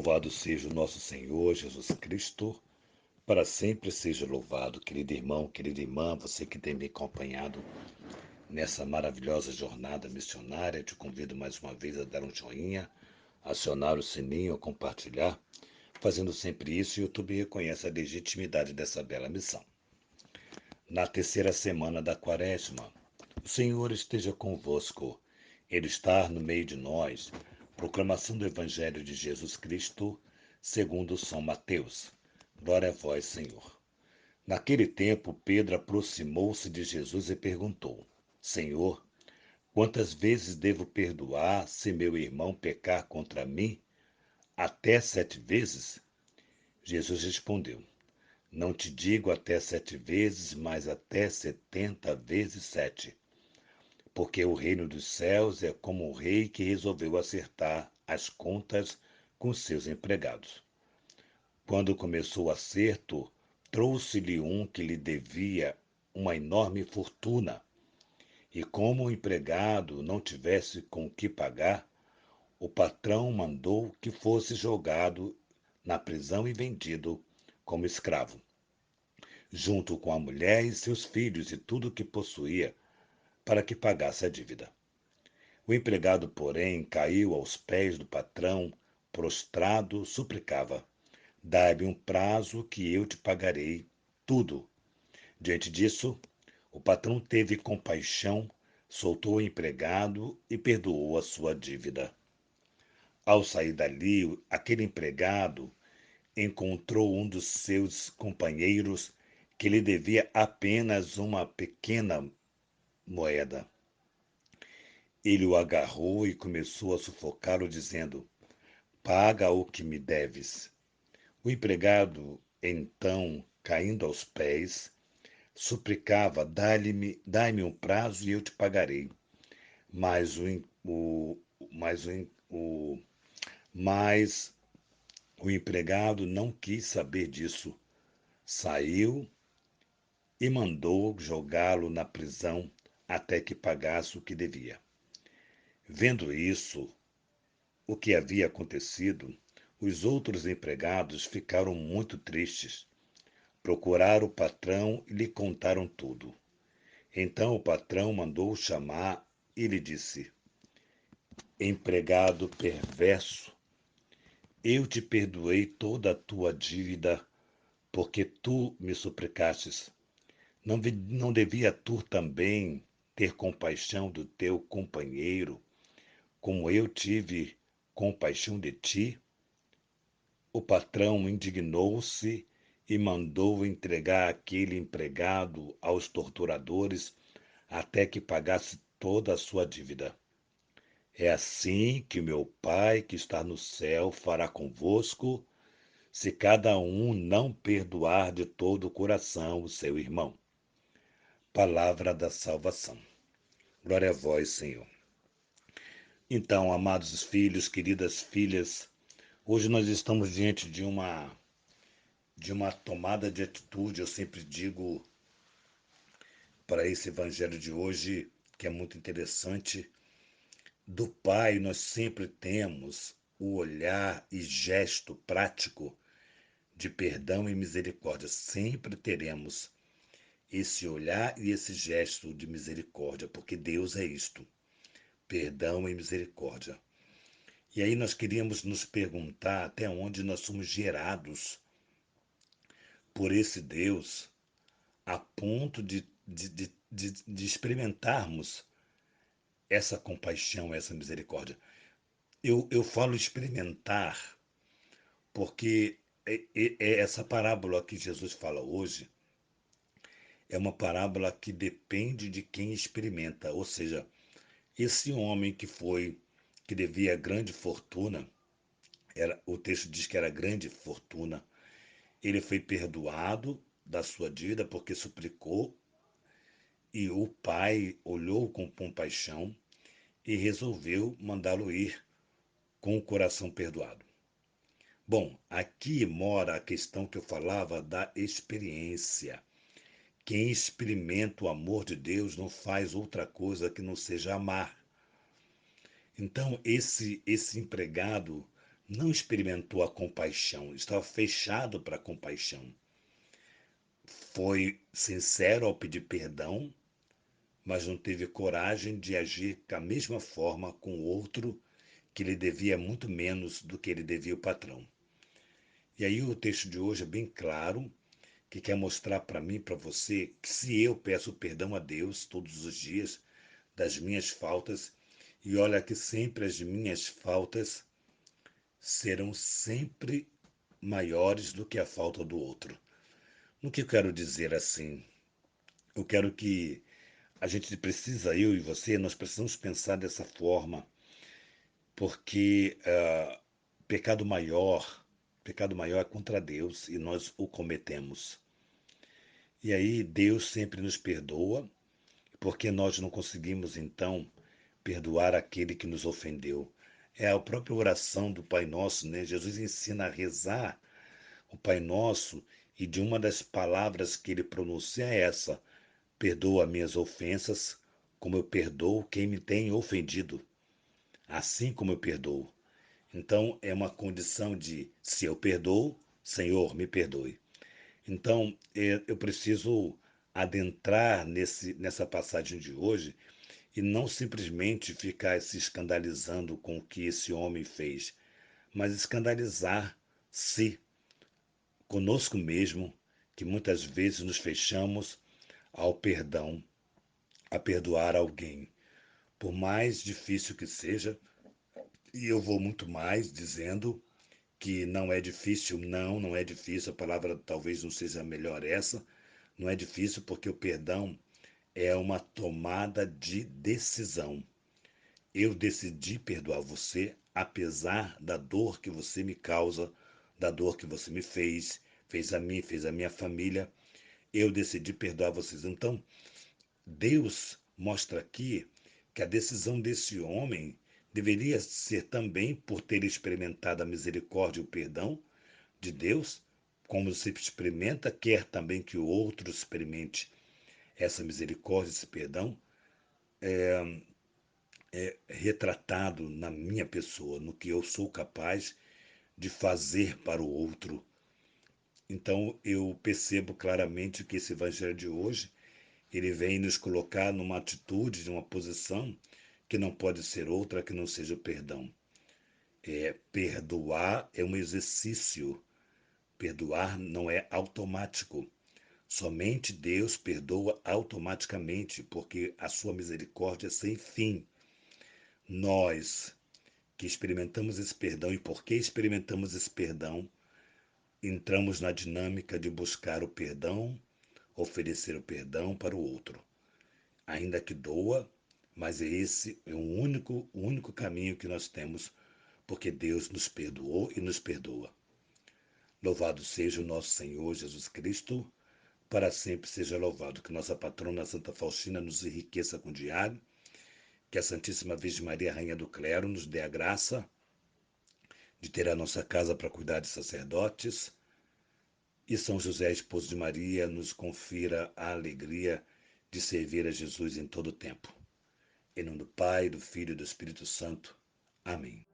Louvado seja o nosso Senhor Jesus Cristo, para sempre seja louvado, querido irmão, querida irmã, você que tem me acompanhado nessa maravilhosa jornada missionária. Te convido mais uma vez a dar um joinha, acionar o sininho, a compartilhar. Fazendo sempre isso, o YouTube reconhece a legitimidade dessa bela missão. Na terceira semana da Quaresma, o Senhor esteja convosco. Ele está no meio de nós. Proclamação do Evangelho de Jesus Cristo, segundo São Mateus. Glória a vós, Senhor. Naquele tempo, Pedro aproximou-se de Jesus e perguntou: Senhor, quantas vezes devo perdoar se meu irmão pecar contra mim? Até 7 vezes? Jesus respondeu: Não te digo até 7 vezes, mas até 70 vezes 7. Porque o reino dos céus é como um rei que resolveu acertar as contas com seus empregados. Quando começou o acerto, trouxe-lhe um que lhe devia uma enorme fortuna. E como o empregado não tivesse com o que pagar, o patrão mandou que fosse jogado na prisão e vendido como escravo, junto com a mulher e seus filhos e tudo o que possuía, para que pagasse a dívida. O empregado, porém, caiu aos pés do patrão, prostrado, suplicava: Dai-me um prazo que eu te pagarei tudo. Diante disso, o patrão teve compaixão, soltou o empregado e perdoou a sua dívida. Ao sair dali, aquele empregado encontrou um dos seus companheiros que lhe devia apenas uma pequena moeda. Ele o agarrou e começou a sufocá-lo, dizendo: Paga o que me deves. O empregado, então, caindo aos pés, suplicava: Dai-me um prazo e eu te pagarei. Mas mas o empregado não quis saber disso. Saiu e mandou jogá-lo na prisão até que pagasse o que devia. Vendo isso, o que havia acontecido, os outros empregados ficaram muito tristes. Procuraram o patrão e lhe contaram tudo. Então o patrão mandou chamar e lhe disse: Empregado perverso, eu te perdoei toda a tua dívida, porque tu me suplicastes. Não devia tu também ter compaixão do teu companheiro, como eu tive compaixão de ti? O patrão indignou-se e mandou entregar aquele empregado aos torturadores até que pagasse toda a sua dívida. É assim que meu Pai que está no céu fará convosco, se cada um não perdoar de todo o coração o seu irmão. Palavra da salvação. Glória a vós, Senhor. Então, amados filhos, queridas filhas, hoje nós estamos diante de uma tomada de atitude. Eu sempre digo para esse evangelho de hoje, que é muito interessante, do Pai nós sempre temos o olhar e gesto prático de perdão e misericórdia. Sempre teremos esse olhar e esse gesto de misericórdia, porque Deus é isto, perdão e misericórdia. E aí nós queríamos nos perguntar até onde nós somos gerados por esse Deus a ponto de experimentarmos essa compaixão, essa misericórdia. Eu falo experimentar porque essa parábola que Jesus fala hoje é uma parábola que depende de quem experimenta. Ou seja, esse homem que devia grande fortuna, o texto diz que era grande fortuna, ele foi perdoado da sua dívida porque suplicou, e o pai olhou com compaixão e resolveu mandá-lo ir com o coração perdoado. Bom, aqui mora a questão que eu falava da experiência. Quem experimenta o amor de Deus não faz outra coisa que não seja amar. Então, esse empregado não experimentou a compaixão, estava fechado para a compaixão. Foi sincero ao pedir perdão, mas não teve coragem de agir da mesma forma com o outro que lhe devia muito menos do que ele devia o patrão. E aí o texto de hoje é bem claro, que quer mostrar para mim e para você que se eu peço perdão a Deus todos os dias das minhas faltas, e olha que sempre as minhas faltas serão sempre maiores do que a falta do outro. O que eu quero dizer assim? Eu quero que a gente precisa, eu e você, nós precisamos pensar dessa forma, porque pecado maior é contra Deus e nós o cometemos. E aí Deus sempre nos perdoa, porque nós não conseguimos então perdoar aquele que nos ofendeu. É a própria oração do Pai Nosso, né? Jesus ensina a rezar o Pai Nosso e de uma das palavras que ele pronuncia é essa: perdoa minhas ofensas, como eu perdoo quem me tem ofendido, assim como eu perdoo. Então é uma condição de, se eu perdoo, Senhor, me perdoe. Então eu preciso adentrar nessa passagem de hoje e não simplesmente ficar se escandalizando com o que esse homem fez, mas escandalizar-se conosco mesmo, que muitas vezes nos fechamos ao perdão, a perdoar alguém. Por mais difícil que seja, e eu vou muito mais dizendo que não é difícil, não é difícil, a palavra talvez não seja melhor essa, não é difícil porque o perdão é uma tomada de decisão. Eu decidi perdoar você, apesar da dor que você me causa, da dor que você me fez a mim, fez a minha família. Eu decidi perdoar vocês. Então, Deus mostra aqui que a decisão desse homem deveria ser também por ter experimentado a misericórdia e o perdão de Deus, como se experimenta, quer também que o outro experimente essa misericórdia, esse perdão, retratado na minha pessoa, no que eu sou capaz de fazer para o outro. Então eu percebo claramente que esse evangelho de hoje, ele vem nos colocar numa atitude, numa posição que não pode ser outra que não seja o perdão. Perdoar é um exercício. Perdoar não é automático. Somente Deus perdoa automaticamente, porque a sua misericórdia é sem fim. Nós que experimentamos esse perdão e porque experimentamos esse perdão, entramos na dinâmica de buscar o perdão, oferecer o perdão para o outro. Ainda que doa, mas esse é o único caminho que nós temos, porque Deus nos perdoou e nos perdoa. Louvado seja o nosso Senhor Jesus Cristo, para sempre seja louvado. Que nossa patrona Santa Faustina nos enriqueça com diário, que a Santíssima Virgem Maria, Rainha do Clero, nos dê a graça de ter a nossa casa para cuidar de sacerdotes, e São José, esposo de Maria, nos confira a alegria de servir a Jesus em todo o tempo. Em nome do Pai, do Filho e do Espírito Santo. Amém.